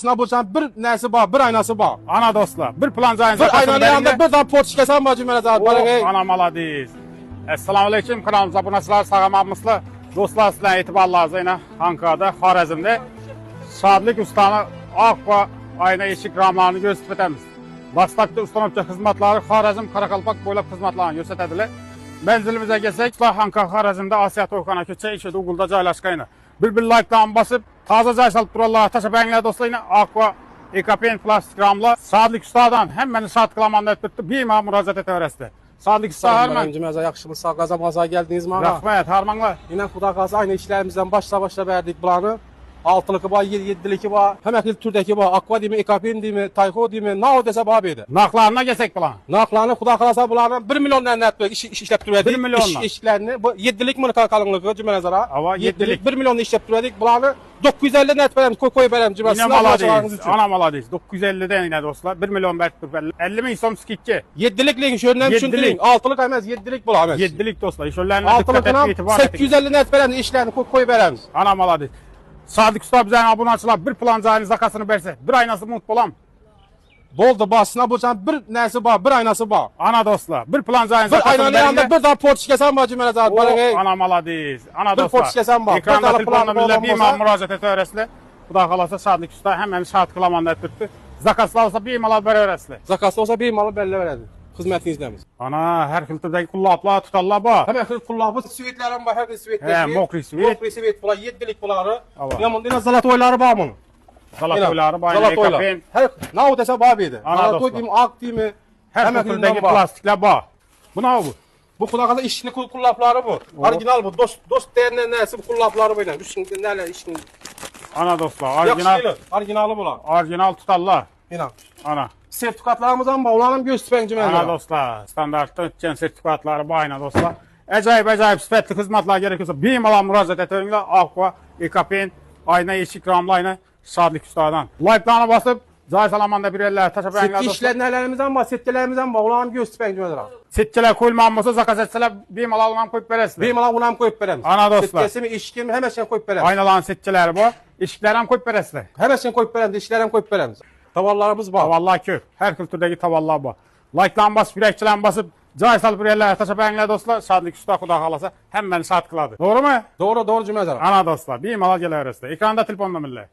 Burçan bir nesi var, bir aynası var. Ana dostlar, bir plan cayınız. Bir aynanın yanında bir tane port şikesen var cümlede. Ana maladiz. Esselamu Aleyküm, kanalımıza abunəçilər, sağlamamızlı dostlar sizlə etibarlarınızla ilə Ankara'da, Xarəzmdə Şadlik Ustanı Akva ayna eşik ramlarını göstərətəmiz. Vastakta ustanovca xizmatları Xarəzm, Karakalpak boylab xizmatlarını göstərətədilər. Mənzilimizə gəlsək, Ankara Xarəzmdə Asiya Toyxana köçək işi Uğulda caylaşqayına. Bir like-dan basıb, taza cay salıb durarlar, təşəbbənlər dostlar ilə Aqua Ekapen plastik ramla Şadlik Ustadan həmməni şad qılamanda etdirdi, bir imam müraciət etəvərəsdi. Şadlik Usta Harman. Öncümüzə yaxşımız, sağ qazamazaya gəldiniz mənə. Rəhmət, Harmanlar. İnən xuda qalsa aynı işlərimizdən başla verdik buranı. Altılıqı var, 7-7'liki var, həməkli türdəki var, Aqua deyimi, Ekapen deyimi, Tayxo deyimi, nə o desə var beydi. Naqlarına gəlsək bulan. Naqlarını xuda qalsa bulanı 1 milyondan nətdir işləb duruyorduk. 1 milyonla. İşlərini, bu 7'lik mırka kalınlığı cümlə nəzara. Ava 7'lik. 1 milyonla işləb duruyorduk. Bulanı 950 nət verəm, koy verəm cümlə. Yine maladiz, ana maladiz. 950'den yine dostlar, 1 milyon bərk 50 min som skikki. 7'lik link şöyle düşündürün. 6'lık əməz, 7'lik bulan əməz. 7'lik dostlar, işörlərine dikkat 6'lıqına et, itibar et. 850 nət verəm, işlərini koy verəm. Ana maladiz. Sadık Usta bizə abunəçilər bir plan cayını zakasını versə, bir aynası mut bulam. Boldu basına burçan bir nəsi var, bir aynası var. Ana dostlar, bir plan cayını Bir zakasını aynanın yanında bir tane port şikesən var cümlə nəzara. Ana maladiz. Ana Bir dostlar. port şikesən var. Ekranda Bir tane telefonla plan millə bir olmasa- imam müraciət et öyrəsilə. Bu da qalasa Sadık Usta həmən şad qılamanda etdirdi. Zakaslar olsa bir imal ver öyrəsilə. Zakası olsa bir malı belli verədi. Xidmətinizləmiz. Ana, hər filtrdəki qullaplar tutarlar ba. Həmən xil pullabı sivitlərim var, hər bir sivitlər. Hə, mokri sivit. Mokri sivit bunlar, 7'lik bunları. Ava. Yanında zalatoyları var bunun. Zalatoyları ba, Zalatoylar. Ekapen. Hər nə o desə var beydi. Ana Zalatoy dostlar. deyim, ağ deyim. Hər Həmən filtrdəki xildən var. plastiklər ba. Bu nə bu? Bu kulakada işini kullapları bu. Orijinal bu. Dost değerine nəsə bu kullapları bu ilə. Üstündə nələr işini. Ana dostlar, orijinal, Originalı bunlar. orijinal tutarlar. İnan. Ana. Sertifikatlarımızdan bağlanım göstərən Ana cümlələr. dostlar, standartda ötən sertifikatları bu ayna dostlar. Əcayib sifətli xidmətlər gərəkirsə, bir imala müraciət etəringlər Aqua Ekapen ayna eşik ramlı ayna Şadlik Ustadan. Like-larına basıb, cay salamanda bir əllər, təşəbbənlər Setki dostlar. işlənələrimizdən var, setkələrimizdən bağlanım göstərən cümlələr. Setkələr qoyulmamışsa, zakaz etsələr, bir imala alınan qoyub verəsilər. Bir mala bunam qoyub verəm. Ana dostlar. Setkəsi mi, işkim, həməşən qoyub verəm. Aynaların setkələri bu, eşiklərəm qoyub verəsilər. Həməşən qoyub verəm, işlərəm qoyub verəm. Tavallarımız var. Tavallar kök, hər kültürdəki tavallar bu. Like-lan basıb, ürəkçilən basıb, cay salıb bir əllər, təşəbbənlər dostlar, Şadlik Usta xuda qalasa, həmməni şad qıladı. Doğru mu? Doğru cümlələr. Ana dostlar, bir imala gələ verəsilər. Ekranda telefon nömrələr.